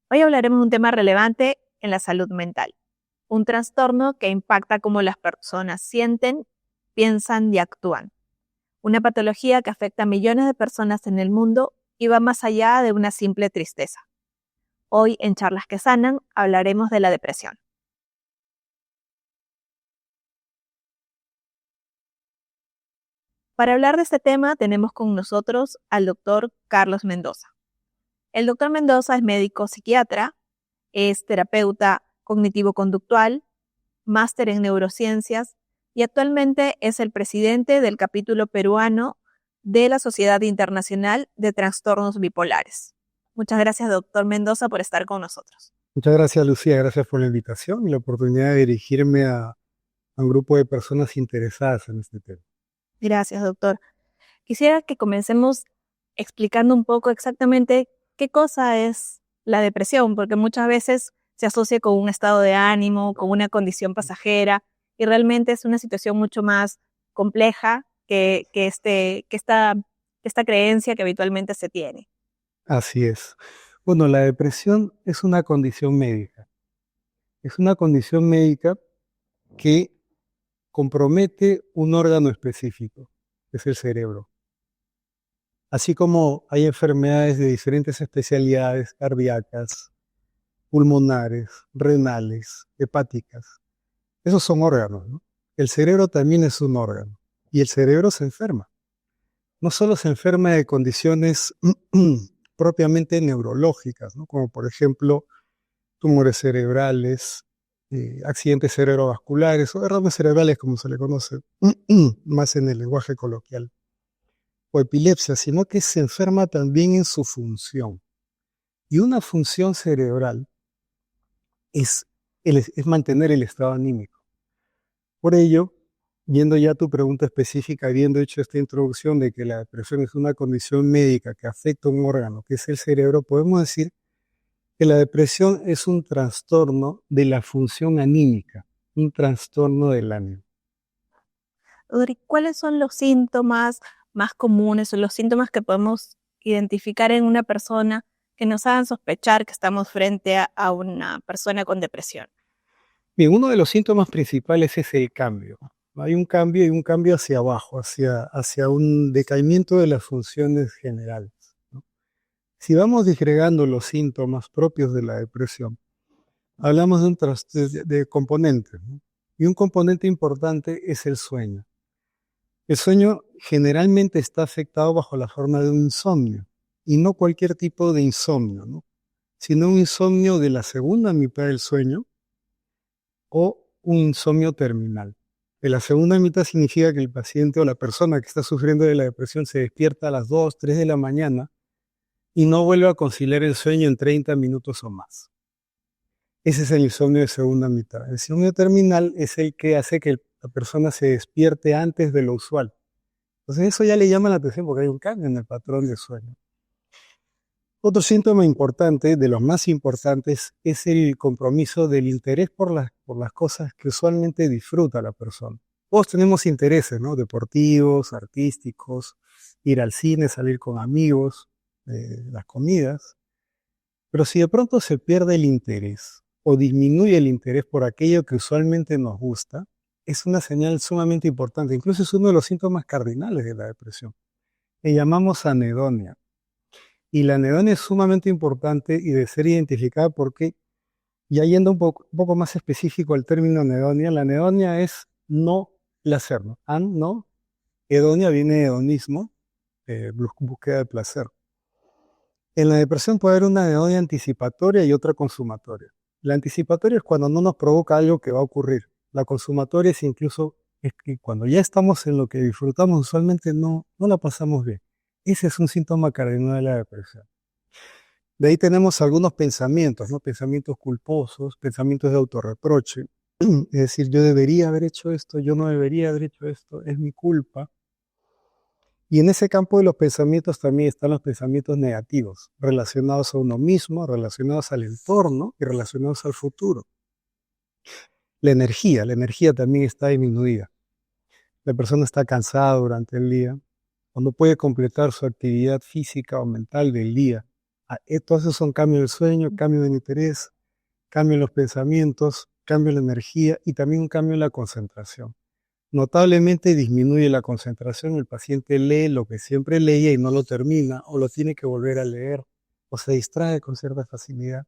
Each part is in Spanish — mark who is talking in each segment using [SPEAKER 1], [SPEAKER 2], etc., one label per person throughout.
[SPEAKER 1] Hoy hablaremos de un tema relevante en la salud mental, un trastorno que impacta cómo las personas sienten, piensan y actúan. Una patología que afecta a millones de personas en el mundo y va más allá de una simple tristeza. Hoy en Charlas que Sanan hablaremos de la depresión. Para hablar de este tema tenemos con nosotros al doctor Carlos Mendoza. El doctor Mendoza es médico psiquiatra, es terapeuta cognitivo-conductual, máster en neurociencias y actualmente es el presidente del capítulo peruano de la Sociedad Internacional de Trastornos Bipolares. Muchas gracias, doctor Mendoza, por estar con nosotros.
[SPEAKER 2] Muchas gracias, Lucía. Gracias por la invitación y la oportunidad de dirigirme a un grupo de personas interesadas en este tema.
[SPEAKER 1] Gracias, doctor. Quisiera que comencemos explicando un poco exactamente qué cosa es la depresión, porque muchas veces se asocia con un estado de ánimo, con una condición pasajera, y realmente es una situación mucho más compleja que esta creencia que habitualmente se tiene.
[SPEAKER 2] Así es. Bueno, la depresión es una condición médica. Es una condición médica que compromete un órgano específico, que es el cerebro. Así como hay enfermedades de diferentes especialidades cardíacas, pulmonares, renales, hepáticas. Esos son órganos, ¿no? El cerebro también es un órgano y el cerebro se enferma. No solo se enferma de condiciones propiamente neurológicas, ¿no? Como por ejemplo tumores cerebrales, accidentes cerebrovasculares o derrames cerebrales, como se le conoce más en el lenguaje coloquial, o epilepsia, sino que se enferma también en su función. Y una función cerebral es mantener el estado anímico. Por ello, yendo ya a tu pregunta específica, habiendo hecho esta introducción de que la depresión es una condición médica que afecta un órgano, que es el cerebro, podemos decir que la depresión es un trastorno de la función anímica, un trastorno del ánimo.
[SPEAKER 1] ¿Cuáles son los síntomas más comunes o los síntomas que podemos identificar en una persona que nos hagan sospechar que estamos frente a una persona con depresión?
[SPEAKER 2] Bien, uno de los síntomas principales es el cambio. Hay un cambio y un cambio hacia abajo, hacia un decaimiento de las funciones generales, ¿no? Si vamos disgregando los síntomas propios de la depresión, hablamos de componentes, ¿no? Y un componente importante es el sueño. El sueño generalmente está afectado bajo la forma de un insomnio, y no cualquier tipo de insomnio, ¿no? Sino un insomnio de la segunda mitad del sueño o un insomnio terminal. De la segunda mitad significa que el paciente o la persona que está sufriendo de la depresión se despierta a las 2, 3 de la mañana y no vuelve a conciliar el sueño en 30 minutos o más. Ese es el insomnio de segunda mitad. El insomnio terminal es el que hace que la persona se despierte antes de lo usual. Entonces eso ya le llama la atención porque hay un cambio en el patrón de sueño. Otro síntoma importante, de los más importantes, es el compromiso del interés por las cosas que usualmente disfruta la persona. Todos tenemos intereses, ¿no? Deportivos, artísticos, ir al cine, salir con amigos, las comidas. Pero si de pronto se pierde el interés o disminuye el interés por aquello que usualmente nos gusta, es una señal sumamente importante. Incluso es uno de los síntomas cardinales de la depresión. Le llamamos anedonia. Y la anedonia es sumamente importante y de ser identificada porque, ya yendo un poco más específico al término anedonia, la anedonia es no placer, ¿no? No, hedonia viene de hedonismo, búsqueda de placer. En la depresión puede haber una anedonia anticipatoria y otra consumatoria. La anticipatoria es cuando no nos provoca algo que va a ocurrir. La consumatoria es que cuando ya estamos en lo que disfrutamos, usualmente no la pasamos bien. Ese es un síntoma cardinal de la depresión. De ahí tenemos algunos pensamientos, ¿no? Pensamientos culposos, pensamientos de autorreproche. Es decir, yo debería haber hecho esto, yo no debería haber hecho esto, es mi culpa. Y en ese campo de los pensamientos también están los pensamientos negativos, relacionados a uno mismo, relacionados al entorno y relacionados al futuro. La energía también está disminuida. La persona está cansada durante el día, o no puede completar su actividad física o mental del día. Todos esos son cambio del sueño, cambio del interés, cambio en los pensamientos, cambio en la energía y también un cambio en la concentración. Notablemente disminuye la concentración, el paciente lee lo que siempre leía y no lo termina, o lo tiene que volver a leer, o se distrae con cierta facilidad.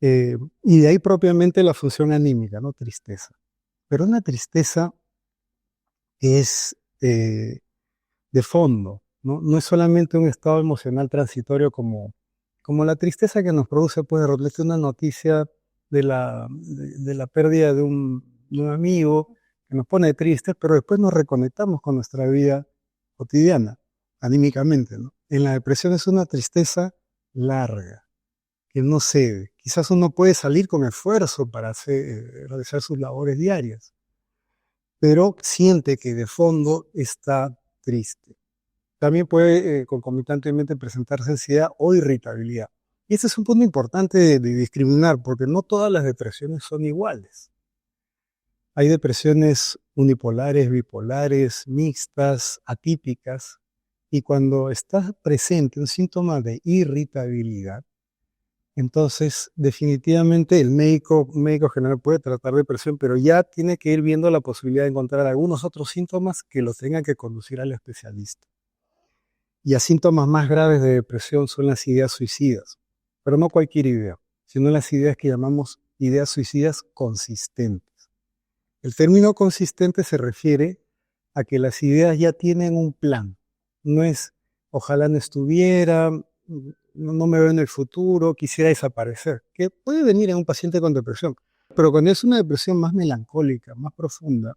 [SPEAKER 2] Y de ahí propiamente la función anímica, ¿no? Tristeza. Pero una tristeza que es de fondo, ¿no? No es solamente un estado emocional transitorio como la tristeza que nos produce, pues, de repente una noticia de la pérdida de un amigo que nos pone tristes, pero después nos reconectamos con nuestra vida cotidiana, anímicamente, ¿no? En la depresión es una tristeza larga, que no cede. Quizás uno puede salir con esfuerzo para realizar sus labores diarias, pero siente que de fondo está triste. También puede concomitantemente presentarse ansiedad o irritabilidad. Y ese es un punto importante de discriminar, porque no todas las depresiones son iguales. Hay depresiones unipolares, bipolares, mixtas, atípicas, y cuando está presente un síntoma de irritabilidad, entonces definitivamente el médico general puede tratar depresión, pero ya tiene que ir viendo la posibilidad de encontrar algunos otros síntomas que lo tengan que conducir al especialista. Y a síntomas más graves de depresión son las ideas suicidas, pero no cualquier idea, sino las ideas que llamamos ideas suicidas consistentes. El término consistente se refiere a que las ideas ya tienen un plan. No es, ojalá no estuviera, no me veo en el futuro, quisiera desaparecer, que puede venir en un paciente con depresión. Pero cuando es una depresión más melancólica, más profunda,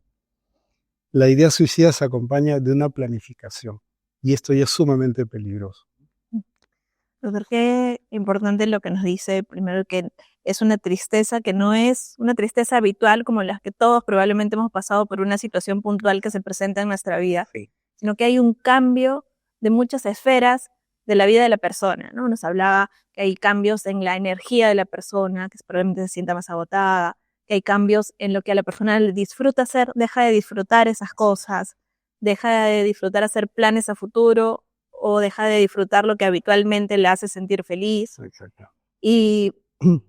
[SPEAKER 2] la idea suicida se acompaña de una planificación. Y esto ya es sumamente peligroso.
[SPEAKER 1] Doctor, qué importante lo que nos dice, primero que es una tristeza que no es una tristeza habitual como las que todos probablemente hemos pasado por una situación puntual que se presenta en nuestra vida,
[SPEAKER 2] Sí.
[SPEAKER 1] Sino que hay un cambio de muchas esferas de la vida de la persona, ¿no? Nos hablaba que hay cambios en la energía de la persona, que probablemente se sienta más agotada, que hay cambios en lo que a la persona le disfruta hacer, deja de disfrutar esas cosas, deja de disfrutar hacer planes a futuro o deja de disfrutar lo que habitualmente le hace sentir feliz.
[SPEAKER 2] Exacto.
[SPEAKER 1] Y,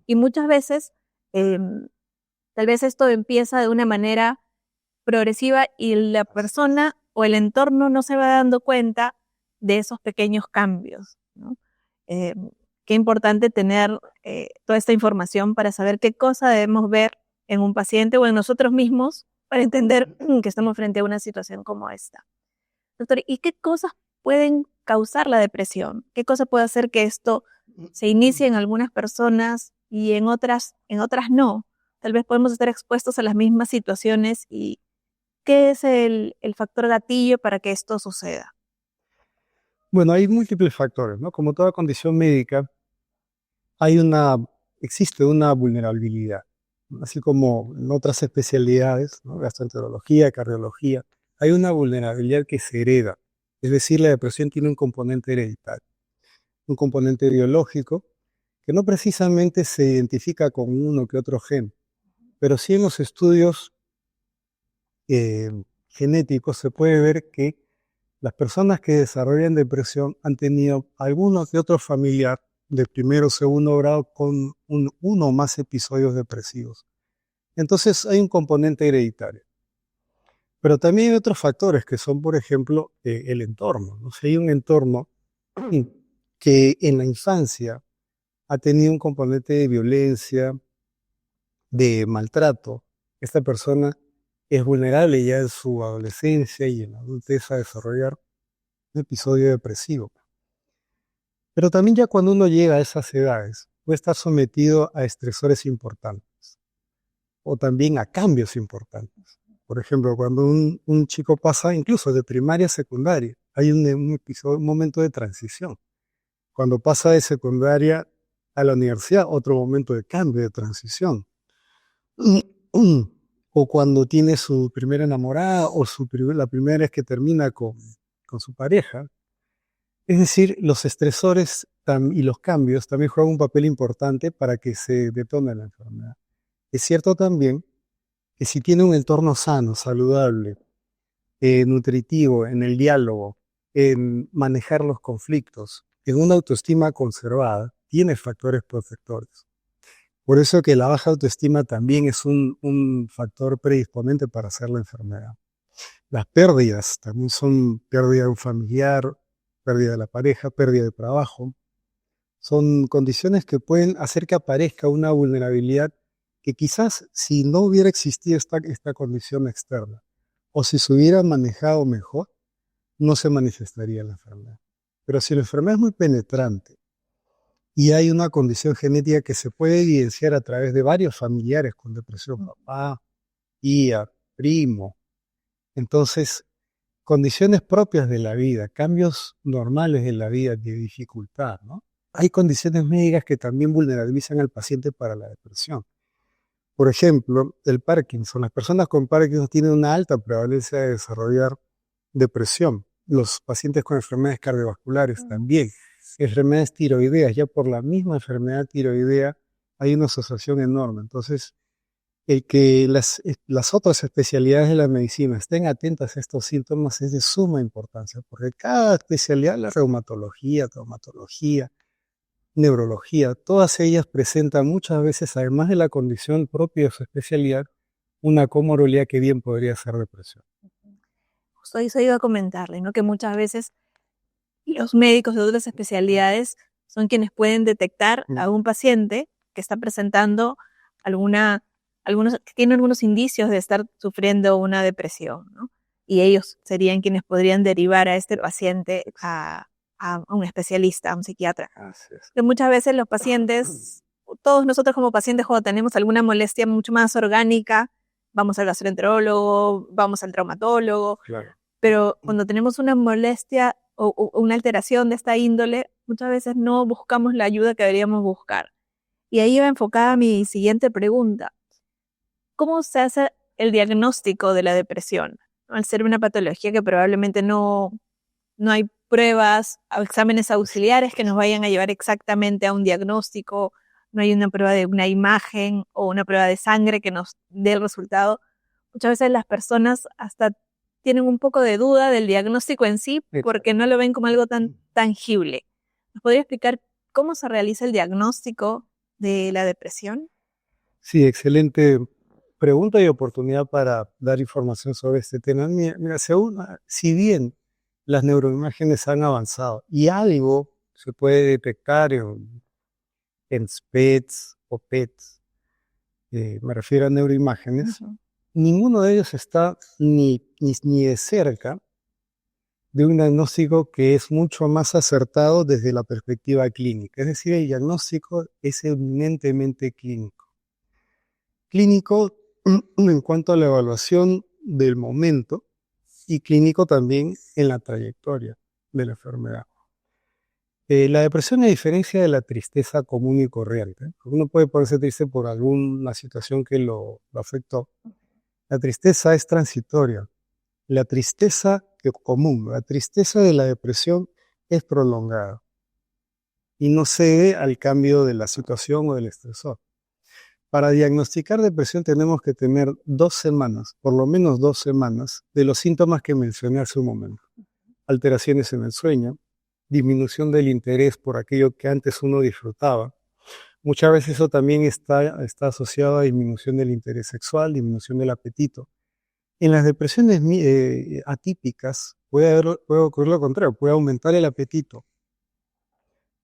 [SPEAKER 1] y muchas veces, tal vez esto empieza de una manera progresiva y la persona o el entorno no se va dando cuenta de esos pequeños cambios, ¿no? Qué importante tener toda esta información para saber qué cosa debemos ver en un paciente o en nosotros mismos para entender que estamos frente a una situación como esta. Doctor, ¿y qué cosas pueden causar la depresión? ¿Qué cosa puede hacer que esto se inicie en algunas personas y en otras no? Tal vez podemos estar expuestos a las mismas situaciones y ¿qué es el factor gatillo para que esto suceda?
[SPEAKER 2] Bueno, hay múltiples factores, ¿no? Como toda condición médica, existe una vulnerabilidad, ¿no? Así como en otras especialidades, ¿no? Gastroenterología, cardiología, hay una vulnerabilidad que se hereda. Es decir, la depresión tiene un componente hereditario, un componente biológico que no precisamente se identifica con uno que otro gen, pero sí en los estudios genéticos se puede ver que las personas que desarrollan depresión han tenido alguno que otro familiar de primero o segundo grado con uno o más episodios depresivos. Entonces hay un componente hereditario. Pero también hay otros factores que son, por ejemplo, el entorno, ¿no? Si hay un entorno que en la infancia ha tenido un componente de violencia, de maltrato, esta persona es vulnerable ya en su adolescencia y en la adultez a desarrollar un episodio depresivo. Pero también ya cuando uno llega a esas edades, puede estar sometido a estresores importantes o también a cambios importantes. Por ejemplo, cuando un chico pasa incluso de primaria a secundaria, hay un momento de transición. Cuando pasa de secundaria a la universidad, otro momento de cambio, de transición. O cuando tiene su primera enamorada o la primera vez que termina con su pareja. Es decir, los estresores y los cambios también juegan un papel importante para que se detone la enfermedad. Es cierto también que si tiene un entorno sano, saludable, nutritivo, en el diálogo, en manejar los conflictos, en una autoestima conservada tiene factores protectores. Por eso que la baja autoestima también es un factor predisponente para hacer la enfermedad. Las pérdidas también son pérdida de un familiar, pérdida de la pareja, pérdida de trabajo. Son condiciones que pueden hacer que aparezca una vulnerabilidad que quizás si no hubiera existido esta condición externa o si se hubiera manejado mejor, no se manifestaría la enfermedad. Pero si la enfermedad es muy penetrante y hay una condición genética que se puede evidenciar a través de varios familiares con depresión, papá, tía, primo, entonces condiciones propias de la vida, cambios normales de la vida de dificultad, ¿no? Hay condiciones médicas que también vulnerabilizan al paciente para la depresión. Por ejemplo, el Parkinson. Las personas con Parkinson tienen una alta prevalencia de desarrollar depresión. Los pacientes con enfermedades cardiovasculares también. Enfermedades tiroideas, ya por la misma enfermedad tiroidea hay una asociación enorme. Entonces, el que las otras especialidades de la medicina estén atentas a estos síntomas es de suma importancia, porque cada especialidad, la reumatología, traumatología, neurología, todas ellas presentan muchas veces, además de la condición propia de su especialidad, una comorbilidad que bien podría ser depresión.
[SPEAKER 1] Justo eso iba a comentarle, ¿no? Que muchas veces los médicos de otras especialidades son quienes pueden detectar a un paciente que está presentando que tiene algunos indicios de estar sufriendo una depresión, ¿no? Y ellos serían quienes podrían derivar a este paciente a un especialista, a un psiquiatra.
[SPEAKER 2] Así es.
[SPEAKER 1] Que muchas veces los pacientes, todos nosotros como pacientes, cuando tenemos alguna molestia mucho más orgánica, vamos al gastroenterólogo, vamos al traumatólogo,
[SPEAKER 2] Claro.
[SPEAKER 1] pero cuando tenemos una molestia o una alteración de esta índole, muchas veces no buscamos la ayuda que deberíamos buscar. Y ahí va enfocada mi siguiente pregunta. ¿Cómo se hace el diagnóstico de la depresión? Al ser una patología que probablemente no hay pruebas o exámenes auxiliares que nos vayan a llevar exactamente a un diagnóstico, no hay una prueba de una imagen o una prueba de sangre que nos dé el resultado. Muchas veces las personas hasta tienen un poco de duda del diagnóstico en sí porque no lo ven como algo tan tangible. ¿Nos podría explicar cómo se realiza el diagnóstico de la depresión?
[SPEAKER 2] Sí, excelente pregunta y oportunidad para dar información sobre este tema. Mira, si bien las neuroimágenes han avanzado y algo se puede detectar en SPETs o PETs, me refiero a neuroimágenes, ninguno de ellos está ni de cerca de un diagnóstico que es mucho más acertado desde la perspectiva clínica. Es decir, el diagnóstico es eminentemente clínico. Clínico en cuanto a la evaluación del momento y clínico también en la trayectoria de la enfermedad. La depresión, a diferencia de la tristeza común y corriente, uno puede ponerse triste por alguna situación que lo afectó. La tristeza es transitoria. La tristeza común, la tristeza de la depresión es prolongada y no se debe al cambio de la situación o del estresor. Para diagnosticar depresión tenemos que tener 2 semanas, por lo menos 2 semanas, de los síntomas que mencioné hace un momento. Alteraciones en el sueño, disminución del interés por aquello que antes uno disfrutaba. Muchas veces eso también está asociado a disminución del interés sexual, disminución del apetito. En las depresiones atípicas puede ocurrir lo contrario, puede aumentar el apetito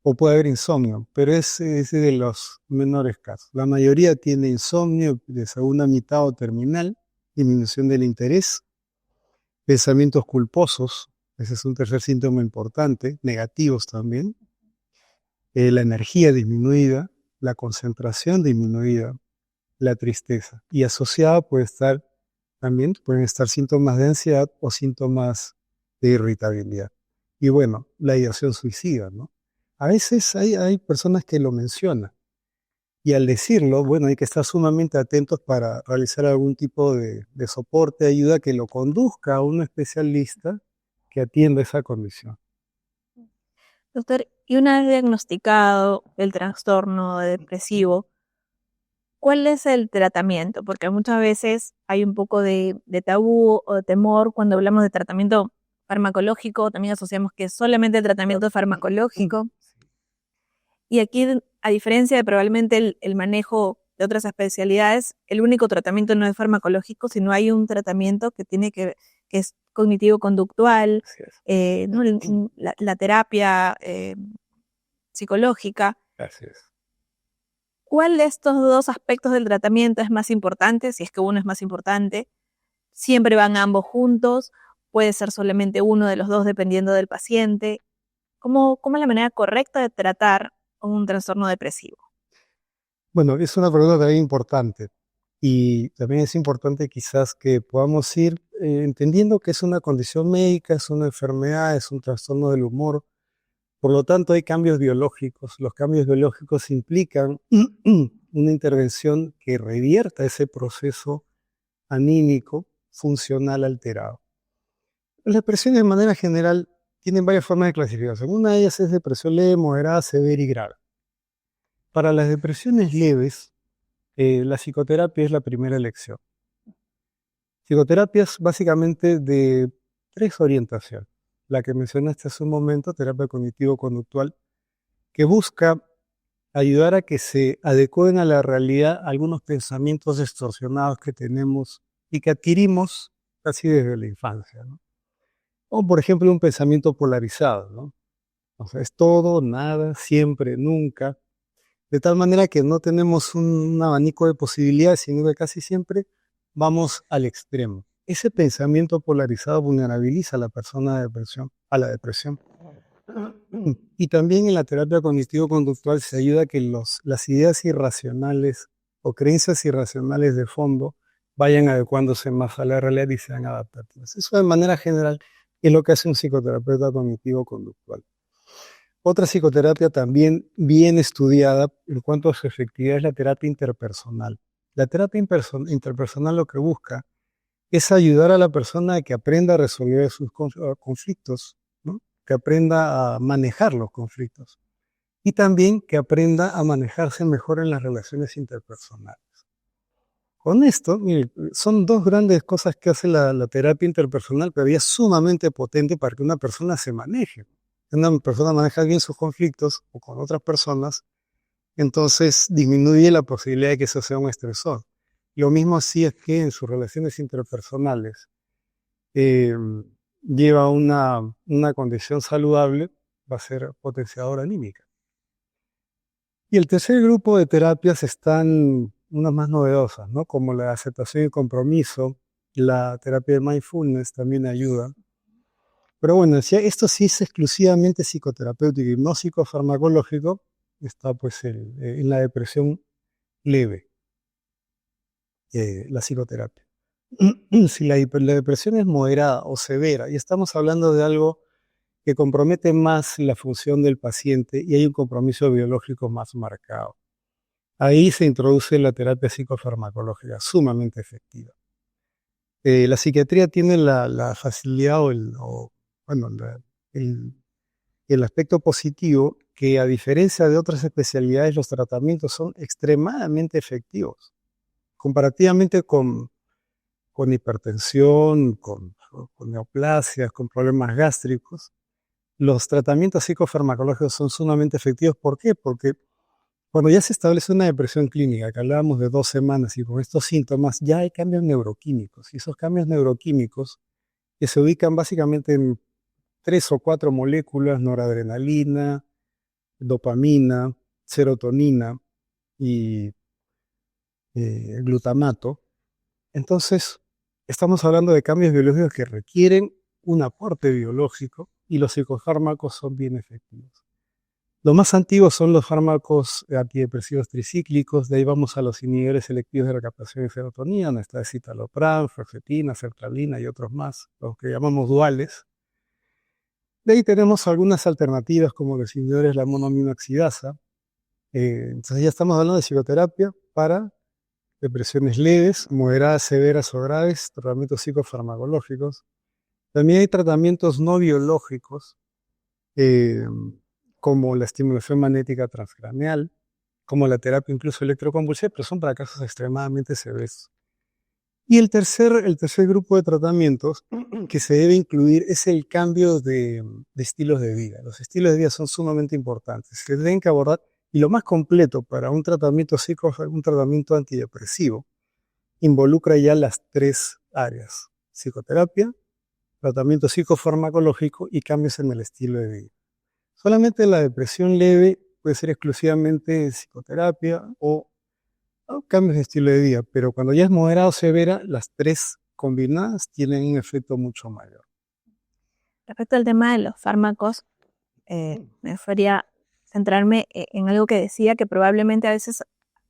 [SPEAKER 2] o puede haber insomnio, pero es de los menores casos. La mayoría tiene insomnio de segunda mitad o terminal, disminución del interés, pensamientos culposos, ese es un tercer síntoma importante, negativos también, la energía disminuida, la concentración disminuida, la tristeza. Y asociada pueden estar síntomas de ansiedad o síntomas de irritabilidad. Y bueno, la ideación suicida, ¿no? A veces hay personas que lo mencionan y al decirlo, bueno, hay que estar sumamente atentos para realizar algún tipo de soporte, ayuda que lo conduzca a un especialista que atienda esa condición.
[SPEAKER 1] Doctor, y una vez diagnosticado el trastorno depresivo, ¿cuál es el tratamiento? Porque muchas veces hay un poco de tabú o de temor cuando hablamos de tratamiento farmacológico, también asociamos que solamente el tratamiento es farmacológico. Y aquí, a diferencia de probablemente el manejo de otras especialidades, el único tratamiento no es farmacológico, sino hay un tratamiento que es cognitivo-conductual, ¿no? La terapia psicológica.
[SPEAKER 2] Así es.
[SPEAKER 1] ¿Cuál de estos dos aspectos del tratamiento es más importante? Si es que uno es más importante, siempre van ambos juntos, puede ser solamente uno de los dos dependiendo del paciente. ¿Cómo es la manera correcta de tratar un trastorno depresivo?
[SPEAKER 2] Bueno, es una pregunta también importante y también es importante quizás que podamos ir entendiendo que es una condición médica, es una enfermedad, es un trastorno del humor. Por lo tanto, hay cambios biológicos. Los cambios biológicos implican una intervención que revierta ese proceso anímico funcional alterado. Las depresiones de manera general tienen varias formas de clasificación. Una de ellas es depresión leve, moderada, severa y grave. Para las depresiones leves, la psicoterapia es la primera elección. Psicoterapias básicamente de 3 orientaciones. La que mencionaste hace un momento, terapia cognitivo-conductual, que busca ayudar a que se adecúen a la realidad algunos pensamientos distorsionados que tenemos y que adquirimos casi desde la infancia, ¿no? O, por ejemplo, un pensamiento polarizado, ¿no? O sea, es todo, nada, siempre, nunca. De tal manera que no tenemos un abanico de posibilidades, sino que casi siempre vamos al extremo. Ese pensamiento polarizado vulnerabiliza a la persona de depresión, a la depresión. Y también en la terapia cognitivo-conductual se ayuda a que las ideas irracionales o creencias irracionales de fondo vayan adecuándose más a la realidad y sean adaptativas. Eso de manera general es lo que hace un psicoterapeuta cognitivo-conductual. Otra psicoterapia también bien estudiada en cuanto a su efectividad es la terapia interpersonal. La terapia interpersonal lo que busca es ayudar a la persona a que aprenda a resolver sus conflictos, ¿no? Que aprenda a manejar los conflictos y también que aprenda a manejarse mejor en las relaciones interpersonales. Con esto, mire, son dos grandes cosas que hace la terapia interpersonal, pero es sumamente potente para que una persona se maneje. Si una persona maneja bien sus conflictos o con otras personas, entonces disminuye la posibilidad de que eso sea un estresor. Lo mismo así es que en sus relaciones interpersonales eh, lleva una condición saludable, va a ser potenciadora anímica. Y el tercer grupo de terapias están unas más novedosas, ¿no? Como la aceptación y compromiso, la terapia de mindfulness también ayuda. Pero bueno, si esto sí es exclusivamente psicoterapéutico y no psicofarmacológico, está pues en la depresión leve, la psicoterapia. Si la depresión es moderada o severa, y estamos hablando de algo que compromete más la función del paciente y hay un compromiso biológico más marcado. Ahí se introduce la terapia psicofarmacológica, sumamente efectiva. La psiquiatría tiene la facilidad bueno, el, el aspecto positivo que a diferencia de otras especialidades los tratamientos son extremadamente efectivos. Comparativamente con hipertensión, con neoplasias, con problemas gástricos, los tratamientos psicofarmacológicos son sumamente efectivos. ¿Por qué? Porque cuando ya se establece una depresión clínica, que hablábamos de 2 semanas, y con estos síntomas ya hay cambios neuroquímicos. Y esos cambios neuroquímicos que se ubican básicamente en 3 o 4 moléculas: noradrenalina, dopamina, serotonina y glutamato. Entonces, estamos hablando de cambios biológicos que requieren un aporte biológico y los psicofármacos son bien efectivos. Los más antiguos son los fármacos antidepresivos tricíclicos, de ahí vamos a los inhibidores selectivos de la captación de serotonina, donde está citalopram, fluoxetina, sertralina y otros más, los que llamamos duales. De ahí tenemos algunas alternativas como los inhibidores de la monoaminoxidasa. Entonces ya estamos hablando de psicoterapia para depresiones leves, moderadas, severas o graves, tratamientos psicofarmacológicos. También hay tratamientos no biológicos, eh, como la estimulación magnética transcraneal, como la terapia incluso electroconvulsiva, pero son para casos extremadamente severos. Y el tercer grupo de tratamientos que se debe incluir es el cambio de estilos de vida. Los estilos de vida son sumamente importantes. Se tienen que abordar, y lo más completo para un tratamiento un tratamiento antidepresivo, involucra ya las tres áreas: psicoterapia, tratamiento psicofarmacológico y cambios en el estilo de vida. Solamente la depresión leve puede ser exclusivamente psicoterapia o cambios de estilo de vida, pero cuando ya es moderado o severa, las tres combinadas tienen un efecto mucho mayor.
[SPEAKER 1] Respecto al tema de los fármacos, me gustaría centrarme en algo que decía, que probablemente a veces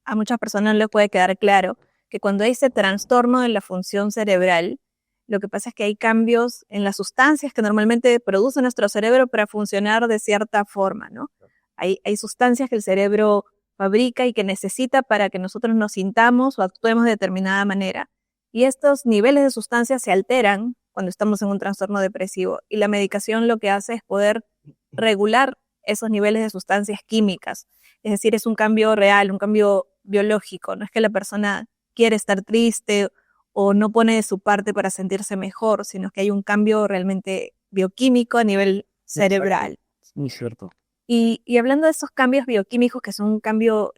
[SPEAKER 1] a muchas personas no les puede quedar claro, que cuando hay ese trastorno de la función cerebral, lo que pasa es que hay cambios en las sustancias que normalmente produce nuestro cerebro para funcionar de cierta forma, ¿no? Hay sustancias que el cerebro fabrica y que necesita para que nosotros nos sintamos o actuemos de determinada manera. Y estos niveles de sustancias se alteran cuando estamos en un trastorno depresivo. Y la medicación lo que hace es poder regular esos niveles de sustancias químicas. Es decir, es un cambio real, un cambio biológico. No es que la persona quiere estar triste o no pone de su parte para sentirse mejor, sino que hay un cambio realmente bioquímico a nivel cerebral.
[SPEAKER 2] Muy cierto.
[SPEAKER 1] Y hablando de esos cambios bioquímicos, que son un cambio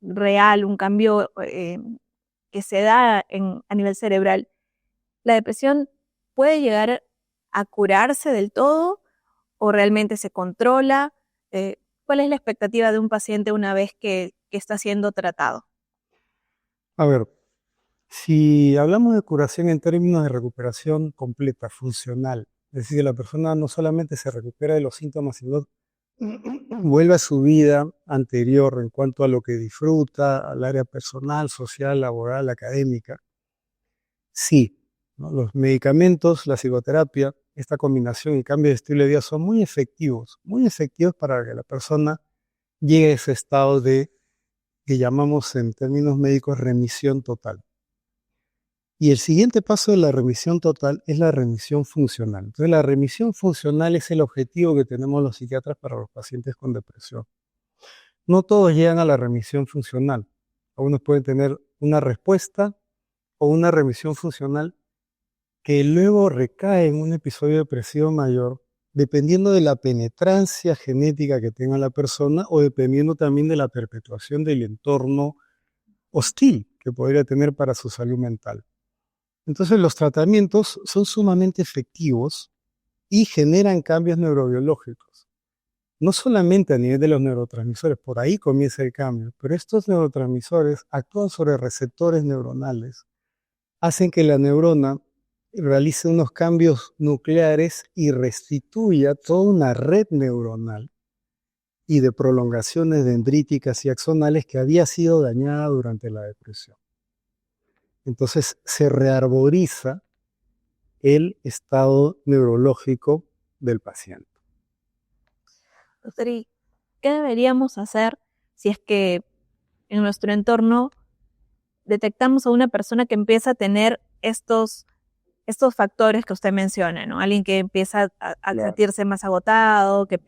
[SPEAKER 1] real, un cambio que se da a nivel cerebral, ¿la depresión puede llegar a curarse del todo o realmente se controla? ¿Cuál es la expectativa de un paciente una vez que está siendo tratado?
[SPEAKER 2] A ver, si hablamos de curación en términos de recuperación completa, funcional, es decir, la persona no solamente se recupera de los síntomas, sino vuelve a su vida anterior en cuanto a lo que disfruta, al área personal, social, laboral, académica, sí, ¿no? Los medicamentos, la psicoterapia, esta combinación y cambio de estilo de vida son muy efectivos para que la persona llegue a ese estado de que llamamos en términos médicos remisión total. Y el siguiente paso de la remisión total es la remisión funcional. Entonces, la remisión funcional es el objetivo que tenemos los psiquiatras para los pacientes con depresión. No todos llegan a la remisión funcional. Algunos pueden tener una respuesta o una remisión funcional que luego recae en un episodio depresivo mayor, dependiendo de la penetrancia genética que tenga la persona o dependiendo también de la perpetuación del entorno hostil que podría tener para su salud mental. Entonces, los tratamientos son sumamente efectivos y generan cambios neurobiológicos. No solamente a nivel de los neurotransmisores, por ahí comienza el cambio, pero estos neurotransmisores actúan sobre receptores neuronales, hacen que la neurona realice unos cambios nucleares y restituya toda una red neuronal y de prolongaciones dendríticas y axonales que había sido dañada durante la depresión. Entonces se rearboriza el estado neurológico del paciente.
[SPEAKER 1] Doctor, ¿y qué deberíamos hacer si es que en nuestro entorno detectamos a una persona que empieza a tener estos factores que usted menciona, ¿no? Alguien que empieza a sentirse más agotado, que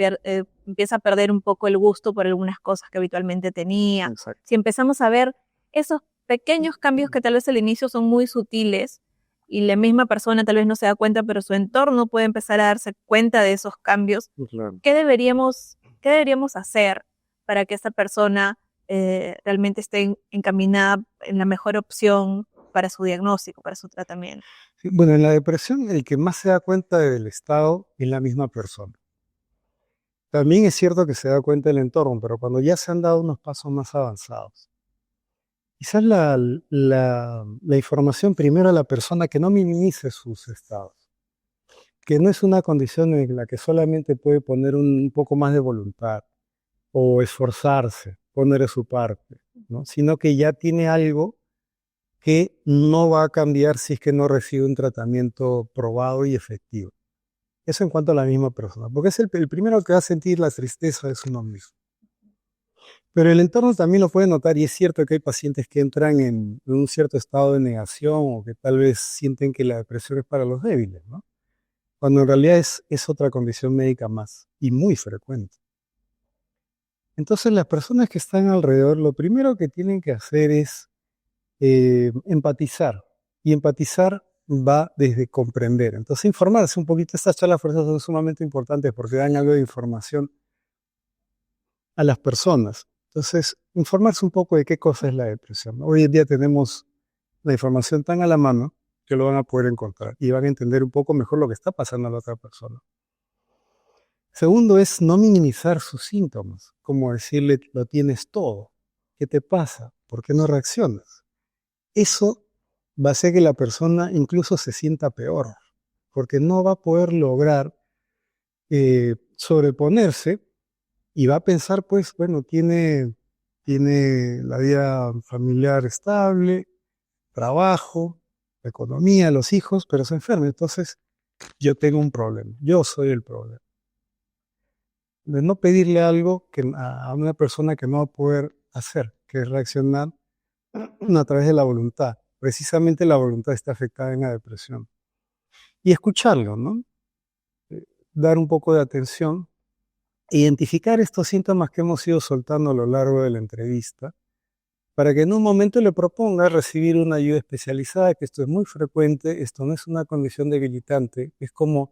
[SPEAKER 1] empieza a perder un poco el gusto por algunas cosas que habitualmente tenía.
[SPEAKER 2] Exacto.
[SPEAKER 1] Si empezamos a ver esos pequeños cambios que tal vez al inicio son muy sutiles y la misma persona tal vez no se da cuenta, pero su entorno puede empezar a darse cuenta de esos cambios,
[SPEAKER 2] Claro.
[SPEAKER 1] ¿qué deberíamos hacer para que esta persona realmente esté encaminada en la mejor opción para su diagnóstico, para su tratamiento?
[SPEAKER 2] Sí, bueno, en la depresión el que más se da cuenta del estado es la misma persona. También es cierto que se da cuenta del entorno, pero cuando ya se han dado unos pasos más avanzados. Quizás la información primero a la persona que no minimice sus estados, que no es una condición en la que solamente puede poner un poco más de voluntad o esforzarse, poner de su parte, ¿no? Sino que ya tiene algo que no va a cambiar si es que no recibe un tratamiento probado y efectivo. Eso en cuanto a la misma persona, porque es el primero que va a sentir la tristeza es uno mismo. Pero el entorno también lo puede notar y es cierto que hay pacientes que entran en un cierto estado de negación o que tal vez sienten que la depresión es para los débiles, ¿no? Cuando en realidad es otra condición médica más y muy frecuente. Entonces las personas que están alrededor, lo primero que tienen que hacer es empatizar Y empatizar va desde comprender. Entonces, informarse un poquito, estas charlas por eso son sumamente importantes porque dan algo de información a las personas. Entonces, informarse un poco de qué cosa es la depresión, ¿no? Hoy en día tenemos la información tan a la mano que lo van a poder encontrar y van a entender un poco mejor lo que está pasando a la otra persona. Segundo es no minimizar sus síntomas, como decirle, lo tienes todo, ¿qué te pasa? ¿Por qué no reaccionas? Eso va a hacer que la persona incluso se sienta peor, porque no va a poder lograr sobreponerse y va a pensar, pues, bueno, tiene la vida familiar estable, trabajo, la economía, los hijos, pero se enferma. Entonces, yo tengo un problema, yo soy el problema. De no pedirle algo a una persona que no va a poder hacer, que es reaccionar a través de la voluntad. Precisamente la voluntad está afectada en la depresión. Y escucharlo, ¿no? Dar un poco de atención, identificar estos síntomas que hemos ido soltando a lo largo de la entrevista, para que en un momento le proponga recibir una ayuda especializada, que esto es muy frecuente, esto no es una condición debilitante, es como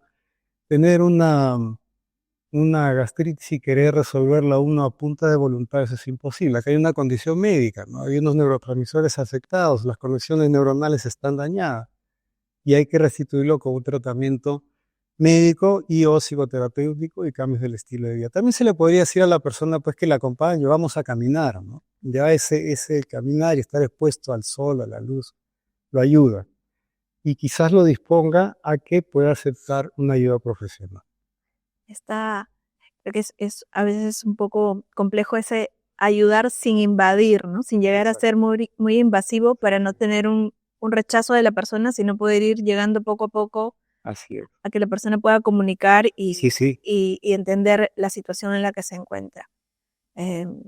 [SPEAKER 2] tener una gastritis y querer resolverla uno a punta de voluntad, eso es imposible. Acá hay una condición médica, ¿no? Hay unos neurotransmisores afectados, las conexiones neuronales están dañadas y hay que restituirlo con un tratamiento médico y o psicoterapéutico y cambios del estilo de vida. También se le podría decir a la persona pues que la acompañe, vamos a caminar, ¿no? Ya ese caminar y estar expuesto al sol, a la luz, lo ayuda. Y quizás lo disponga a que pueda aceptar una ayuda profesional.
[SPEAKER 1] Creo que es a veces un poco complejo ese ayudar sin invadir, ¿no? Sin llegar a ser muy, muy invasivo para no tener un rechazo de la persona, sino poder ir llegando poco a poco
[SPEAKER 2] Así es.
[SPEAKER 1] a que la persona pueda comunicar
[SPEAKER 2] Sí, sí.
[SPEAKER 1] y entender la situación en la que se encuentra. Em,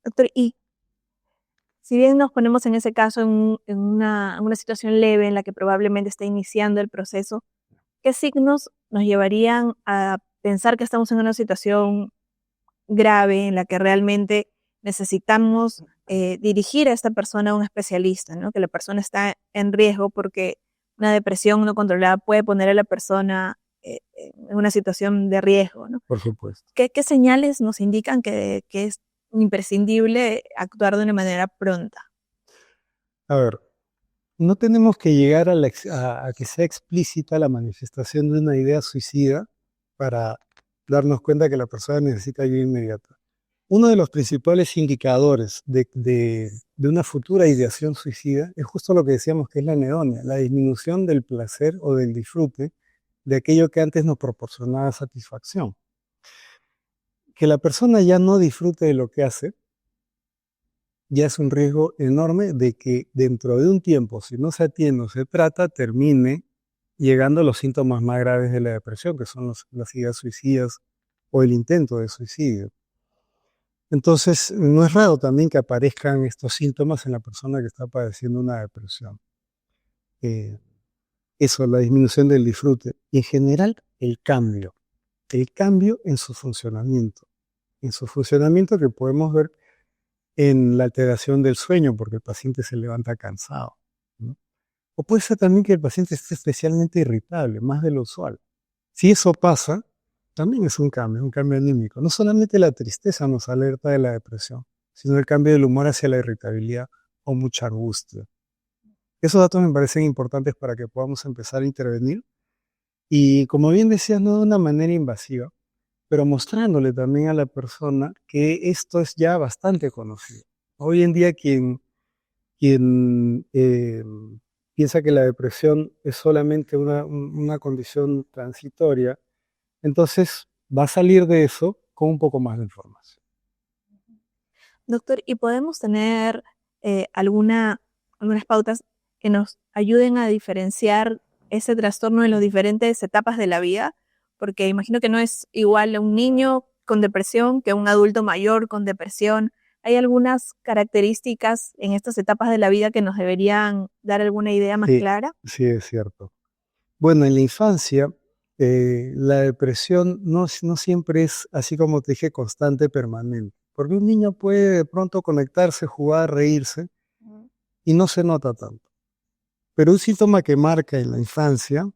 [SPEAKER 1] Doctor, y si bien nos ponemos en ese caso en una situación leve en la que probablemente está iniciando el proceso, ¿qué signos nos llevarían a pensar que estamos en una situación grave en la que realmente necesitamos dirigir a esta persona a un especialista, ¿no? Que la persona está en riesgo porque una depresión no controlada puede poner a la persona en una situación de riesgo, ¿no?
[SPEAKER 2] Por supuesto.
[SPEAKER 1] ¿Qué señales nos indican que es imprescindible actuar de una manera pronta?
[SPEAKER 2] A ver, no tenemos que llegar a que sea explícita la manifestación de una idea suicida para darnos cuenta que la persona necesita ayuda inmediata. Uno de los principales indicadores de una futura ideación suicida es justo lo que decíamos que es la anedonia, la disminución del placer o del disfrute de aquello que antes nos proporcionaba satisfacción. Que la persona ya no disfrute de lo que hace, ya es un riesgo enorme de que dentro de un tiempo, si no se atiende o se trata, termine llegando a los síntomas más graves de la depresión, que son las ideas suicidas o el intento de suicidio. Entonces, no es raro también que aparezcan estos síntomas en la persona que está padeciendo una depresión. Eso, la disminución del disfrute. Y en general, el cambio en su funcionamiento que podemos ver en la alteración del sueño, porque el paciente se levanta cansado, ¿no? O puede ser también que el paciente esté especialmente irritable, más de lo usual. Si eso pasa, también es un cambio anímico. No solamente la tristeza nos alerta de la depresión, sino el cambio del humor hacia la irritabilidad o mucha angustia. Esos datos me parecen importantes para que podamos empezar a intervenir y, como bien decías, no de una manera invasiva, pero mostrándole también a la persona que esto es ya bastante conocido. Hoy en día quien piensa que la depresión es solamente una condición transitoria, entonces va a salir de eso con un poco más de información.
[SPEAKER 1] Doctor, ¿y podemos tener algunas pautas que nos ayuden a diferenciar ese trastorno en las diferentes etapas de la vida? Porque imagino que no es igual a un niño con depresión que un adulto mayor con depresión. ¿Hay algunas características en estas etapas de la vida que nos deberían dar alguna idea más clara?
[SPEAKER 2] Sí, es cierto. Bueno, en la infancia, la depresión no siempre es, así como te dije, constante, permanente. Porque un niño puede de pronto conectarse, jugar, reírse, y no se nota tanto. Pero un síntoma que marca en la infancia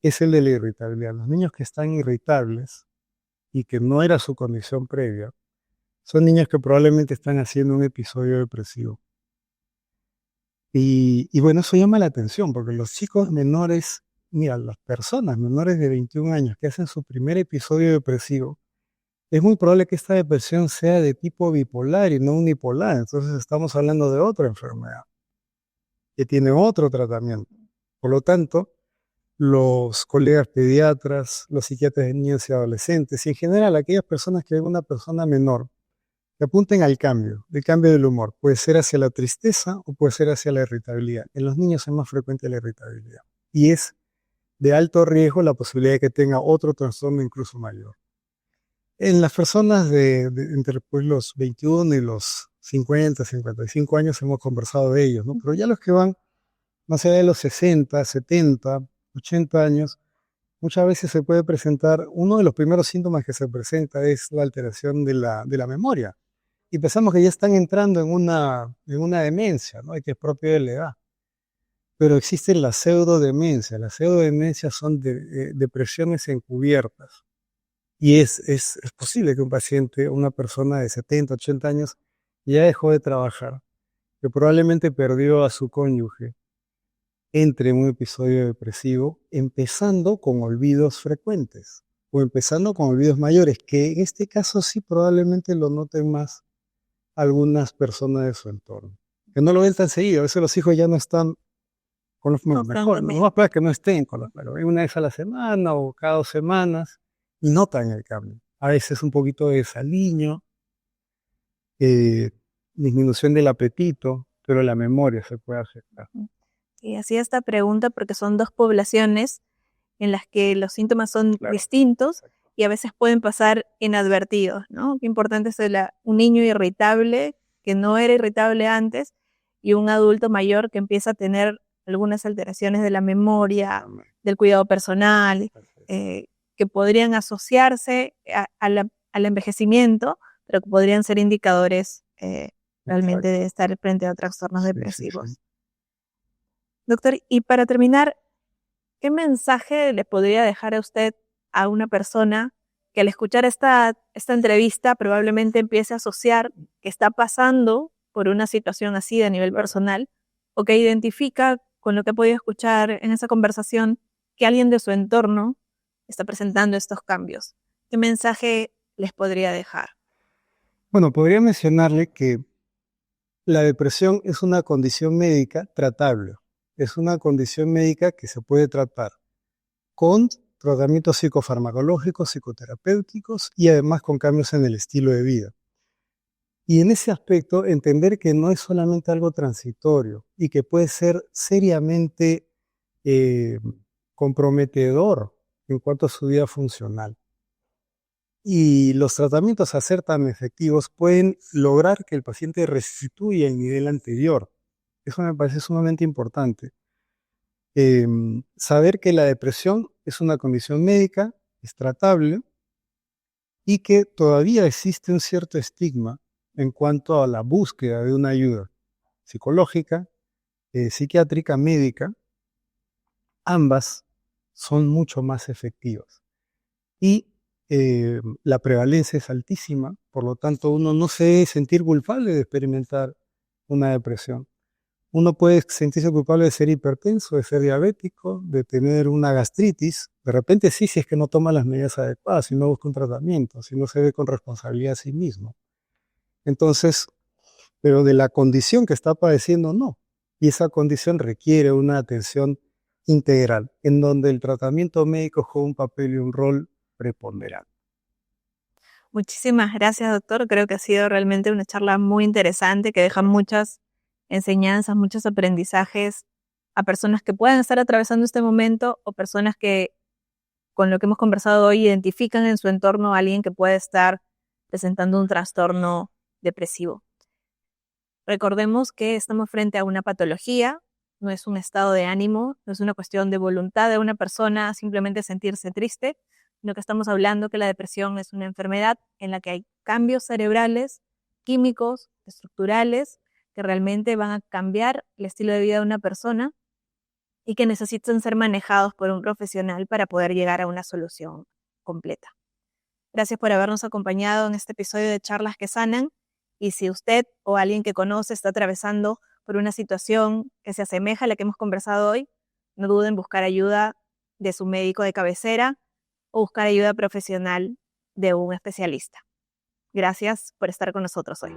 [SPEAKER 2] es el de la irritabilidad. Los niños que están irritables y que no era su condición previa, son niños que probablemente están haciendo un episodio depresivo. Y bueno, eso llama la atención porque los chicos menores, mira, las personas menores de 21 años que hacen su primer episodio depresivo, es muy probable que esta depresión sea de tipo bipolar y no unipolar. Entonces estamos hablando de otra enfermedad que tiene otro tratamiento. Por lo tanto, los colegas pediatras, los psiquiatras de niños y adolescentes y en general aquellas personas que ven una persona menor, que apunten al cambio, el cambio del humor. Puede ser hacia la tristeza o puede ser hacia la irritabilidad. En los niños es más frecuente la irritabilidad y es de alto riesgo la posibilidad de que tenga otro trastorno incluso mayor. En las personas entre pues, los 21 y los 50, 55 años hemos conversado de ellos, ¿no? Pero ya los que van más allá de los 60, 70, 80 años, muchas veces se puede presentar, uno de los primeros síntomas que se presenta es la alteración de la memoria. Y pensamos que ya están entrando en una demencia, ¿no? Y que es propio de la edad. Pero existe la pseudodemencia. Las pseudodemencias son depresiones encubiertas. Y es posible que un paciente, una persona de 70, 80 años, ya dejó de trabajar, que probablemente perdió a su cónyuge, entre en un episodio depresivo, empezando con olvidos frecuentes o empezando con olvidos mayores, que en este caso sí probablemente lo noten más algunas personas de su entorno, que no lo ven tan seguido. A veces los hijos ya no están con los
[SPEAKER 1] No,
[SPEAKER 2] mejor, lo más probable es que no estén con los, pero ven una vez a la semana o cada 2 semanas y notan el cambio. A veces un poquito de desaliño, eh, disminución del apetito, pero la memoria se puede afectar.
[SPEAKER 1] Y hacía esta pregunta porque son dos poblaciones en las que los síntomas son distintos y a veces pueden pasar inadvertidos, ¿no? Qué importante es un niño irritable que no era irritable antes y un adulto mayor que empieza a tener algunas alteraciones de la memoria, del cuidado personal, que podrían asociarse al envejecimiento, pero que podrían ser indicadores realmente de estar frente a trastornos depresivos.
[SPEAKER 2] Sí.
[SPEAKER 1] Doctor, y para terminar, ¿qué mensaje le podría dejar a usted a una persona que al escuchar esta entrevista probablemente empiece a asociar que está pasando por una situación así de nivel personal o que identifica con lo que ha podido escuchar en esa conversación que alguien de su entorno está presentando estos cambios? ¿Qué mensaje les podría dejar?
[SPEAKER 2] Bueno, podría mencionarle que la depresión es una condición médica tratable. Es una condición médica que se puede tratar con tratamientos psicofarmacológicos, psicoterapéuticos y además con cambios en el estilo de vida. Y en ese aspecto, entender que no es solamente algo transitorio y que puede ser seriamente comprometedor en cuanto a su vida funcional. Y los tratamientos a ser tan efectivos pueden lograr que el paciente restituya el nivel anterior. Eso me parece sumamente importante. Saber que la depresión es una condición médica, es tratable y que todavía existe un cierto estigma en cuanto a la búsqueda de una ayuda psicológica, psiquiátrica, médica. Ambas son mucho más efectivas. Y la prevalencia es altísima, por lo tanto uno no se debe sentir culpable de experimentar una depresión. Uno puede sentirse culpable de ser hipertenso, de ser diabético, de tener una gastritis. De repente sí, si es que no toma las medidas adecuadas, si no busca un tratamiento, si no se ve con responsabilidad a sí mismo. Entonces, pero de la condición que está padeciendo, no. Y esa condición requiere una atención integral, en donde el tratamiento médico juega un papel y un rol preponderante.
[SPEAKER 1] Muchísimas gracias, doctor. Creo que ha sido realmente una charla muy interesante que deja muchas enseñanzas, muchos aprendizajes a personas que puedan estar atravesando este momento o personas que con lo que hemos conversado hoy identifican en su entorno a alguien que puede estar presentando un trastorno depresivo. Recordemos que estamos frente a una patología, no es un estado de ánimo, no es una cuestión de voluntad de una persona simplemente sentirse triste, sino que estamos hablando que la depresión es una enfermedad en la que hay cambios cerebrales, químicos, estructurales, que realmente van a cambiar el estilo de vida de una persona y que necesitan ser manejados por un profesional para poder llegar a una solución completa. Gracias por habernos acompañado en este episodio de Charlas que Sanan, y si usted o alguien que conoce está atravesando por una situación que se asemeja a la que hemos conversado hoy, no duden en buscar ayuda de su médico de cabecera o buscar ayuda profesional de un especialista. Gracias por estar con nosotros hoy.